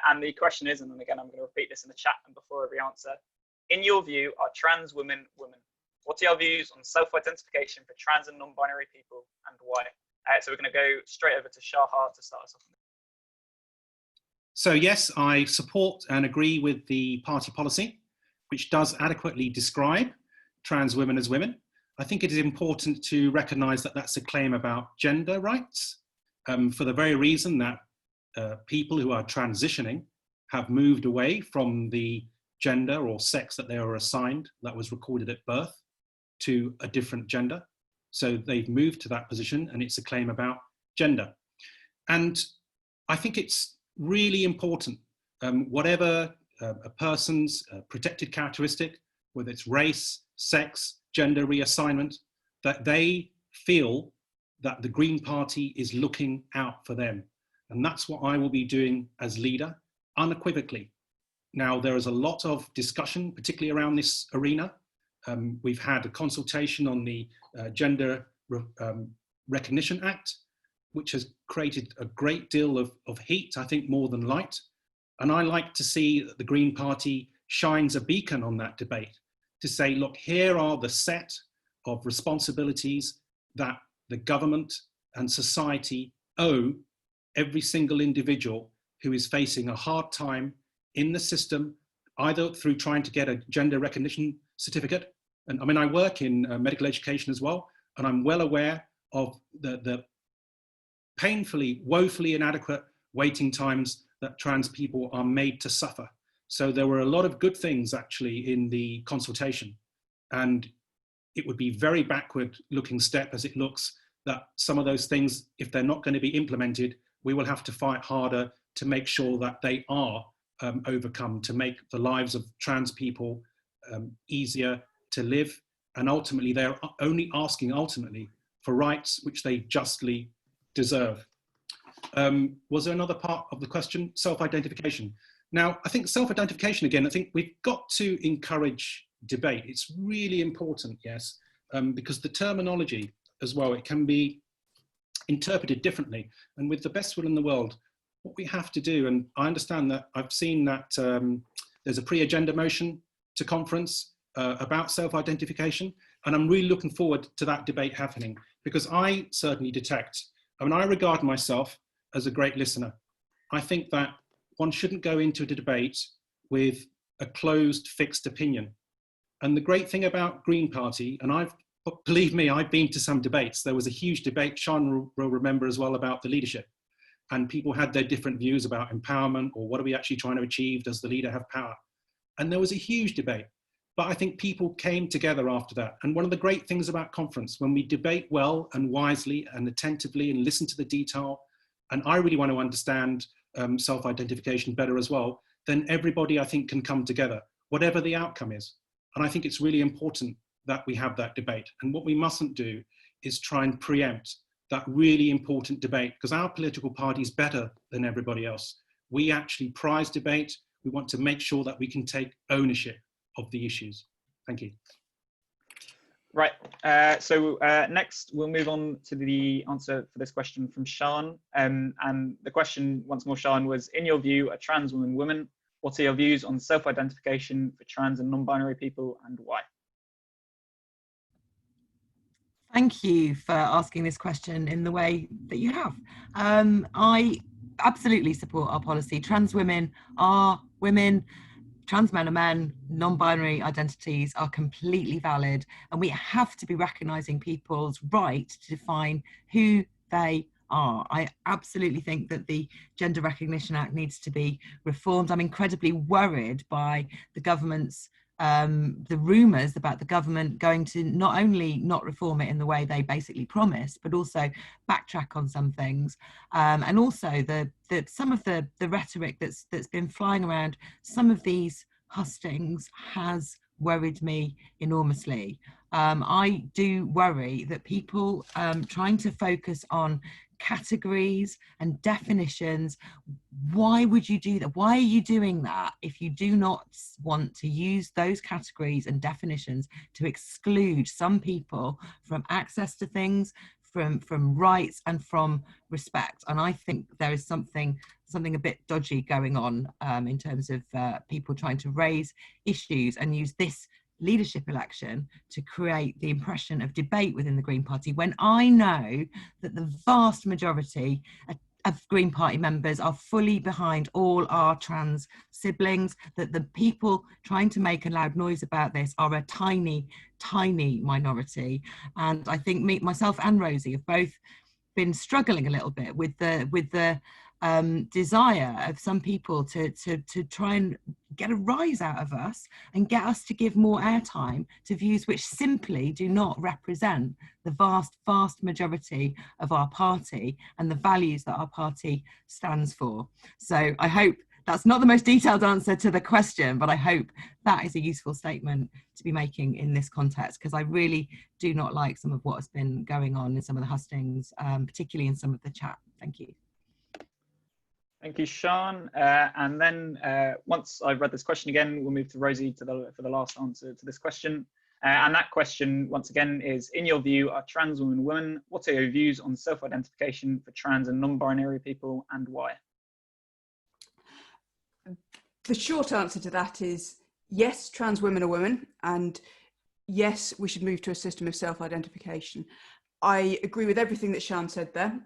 And the question is, and then again, I'm going to repeat this in the chat and before every answer, in your view, are trans women women? What are your views on self-identification for trans and non-binary people and why? So we're going to go straight over to Shahar to start us off. So yes, I support and agree with the party policy, which does adequately describe trans women as women. I think it is important to recognise that that's a claim about gender rights, for the very reason that people who are transitioning have moved away from the gender or sex that they were assigned, that was recorded at birth, to a different gender. So they've moved to that position, and it's a claim about gender. And I think it's really important, whatever a person's protected characteristic, whether it's race, sex, gender reassignment, that they feel that the Green Party is looking out for them. And that's what I will be doing as leader, unequivocally. Now, there is a lot of discussion, particularly around this arena. We've had a consultation on the Gender Recognition Act, which has created a great deal of heat, I think more than light. And I like to see that the Green Party shines a beacon on that debate to say, look, here are the set of responsibilities that the government and society owe every single individual who is facing a hard time in the system, either through trying to get a gender recognition certificate. And I mean, I work in medical education as well, and I'm well aware of the painfully, woefully inadequate waiting times that trans people are made to suffer. So there were a lot of good things actually in the consultation, and it would be very backward looking step as it looks that some of those things, if they're not going to be implemented, we will have to fight harder to make sure that they are overcome, to make the lives of trans people easier to live. And ultimately, they're only asking for rights which they justly deserve. Was there another part of the question? Self-identification. Now, I think self-identification, again, I think we've got to encourage debate. It's really important, yes, because the terminology as well, it can be interpreted differently. And with the best will in the world, what we have to do, and I understand that I've seen that there's a pre-agenda motion to conference about self-identification, and I'm really looking forward to that debate happening, because I certainly detect, I mean, I regard myself as a great listener. I think that one shouldn't go into a debate with a closed, fixed opinion. And the great thing about Green Party, and believe me, I've been to some debates. There was a huge debate, Sean will remember as well, about the leadership. And people had their different views about empowerment, or what are we actually trying to achieve? Does the leader have power? And there was a huge debate. But I think people came together after that. And one of the great things about conference, when we debate well and wisely and attentively and listen to the detail, and I really want to understand self-identification better as well, then everybody, I think, can come together, whatever the outcome is. And I think it's really important that we have that debate. And what we mustn't do is try and preempt that really important debate, because our political party is better than everybody else. We actually prize debate. We want to make sure that we can take ownership of the issues. Thank you. Right, so next we'll move on to the answer for this question from Sean. And the question, once more, Sean, was, in your view, are trans women women? What are your views on self-identification for trans and non-binary people, and why? Thank you for asking this question in the way that you have. I absolutely support our policy. Trans women are women. Trans men are men, non-binary identities are completely valid, and we have to be recognising people's right to define who they are. I absolutely think that the Gender Recognition Act needs to be reformed. I'm incredibly worried by the government's the rumours about the government going to not only not reform it in the way they basically promised, but also backtrack on some things, and also some of the rhetoric that's been flying around some of these hustings has worried me enormously. I do worry that people trying to focus on categories and definitions. Why would you do that? Why are you doing that if you do not want to use those categories and definitions to exclude some people from access to things, from rights and from respect. And I think there is something a bit dodgy going on in terms of people trying to raise issues and use this leadership election to create the impression of debate within the Green Party, when I know that the vast majority of Green Party members are fully behind all our trans siblings, that the people trying to make a loud noise about this are a tiny minority. And I think myself and Rosie have both been struggling a little bit with the desire of some people to try and get a rise out of us and get us to give more airtime to views which simply do not represent the vast majority of our party and the values that our party stands for. So I hope that's not the most detailed answer to the question, but I hope that is a useful statement to be making in this context, because I really do not like some of what has been going on in some of the hustings, particularly in some of the chat. Thank you. Thank you, Sian. And then once I've read this question again, we'll move to Rosie for the last answer to this question. And that question, once again, is, in your view, are trans women? What are your views on self-identification for trans and non-binary people, and why? The short answer to that is yes, trans women are women, and yes, we should move to a system of self-identification. I agree with everything that Sian said there.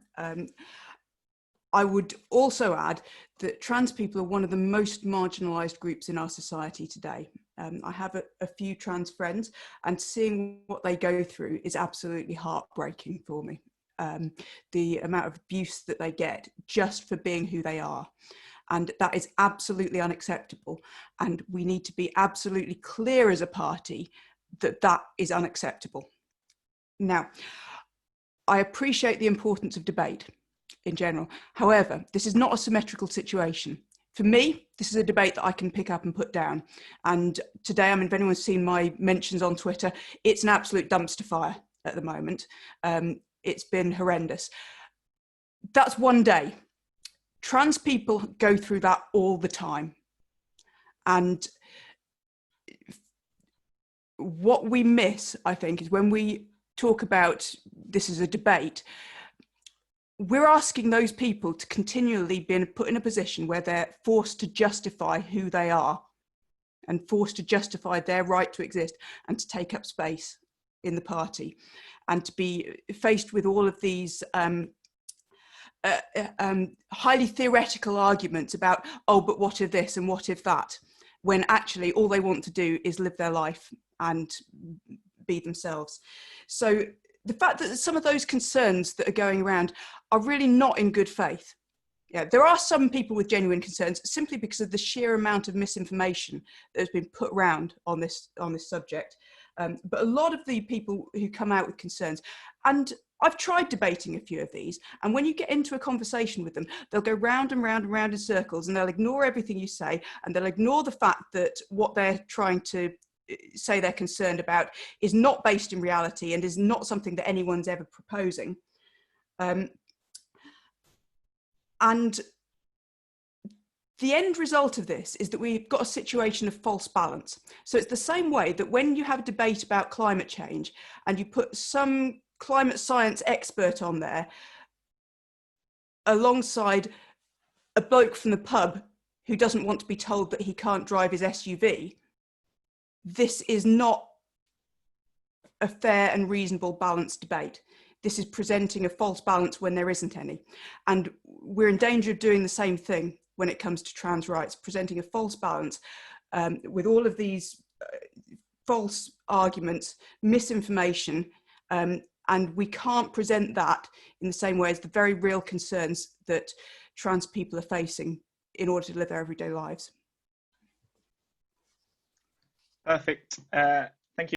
I would also add that trans people are one of the most marginalised groups in our society today. I have a few trans friends, and seeing what they go through is absolutely heartbreaking for me. The amount of abuse that they get just for being who they are. And that is absolutely unacceptable. And we need to be absolutely clear as a party that that is unacceptable. Now, I appreciate the importance of debate in general. However, this is not a symmetrical situation. For me, this is a debate that I can pick up and put down. And today, I mean, if anyone's seen my mentions on Twitter, it's an absolute dumpster fire at the moment. It's been horrendous. That's one day. Trans people go through that all the time. And what we miss, I think, is when we talk about this as a debate, we're asking those people to continually be put in a position where they're forced to justify who they are and forced to justify their right to exist and to take up space in the party, and to be faced with all of these highly theoretical arguments about, oh, but what if this and what if that, when actually all they want to do is live their life and be themselves. So the fact that some of those concerns that are going around are really not in good faith. Yeah, there are some people with genuine concerns simply because of the sheer amount of misinformation that has been put around on this subject. But a lot of the people who come out with concerns, and I've tried debating a few of these, and when you get into a conversation with them, they'll go round and round and round in circles, and they'll ignore everything you say, and they'll ignore the fact that what they're trying to say they're concerned about is not based in reality and is not something that anyone's ever proposing. And the end result of this is that we've got a situation of false balance. So it's the same way that when you have a debate about climate change and you put some climate science expert on there alongside a bloke from the pub who doesn't want to be told that he can't drive his SUV, this is not a fair and reasonable balanced debate. This is presenting a false balance when there isn't any. And we're in danger of doing the same thing when it comes to trans rights, presenting a false balance with all of these false arguments, misinformation, and we can't present that in the same way as the very real concerns that trans people are facing in order to live their everyday lives. Perfect.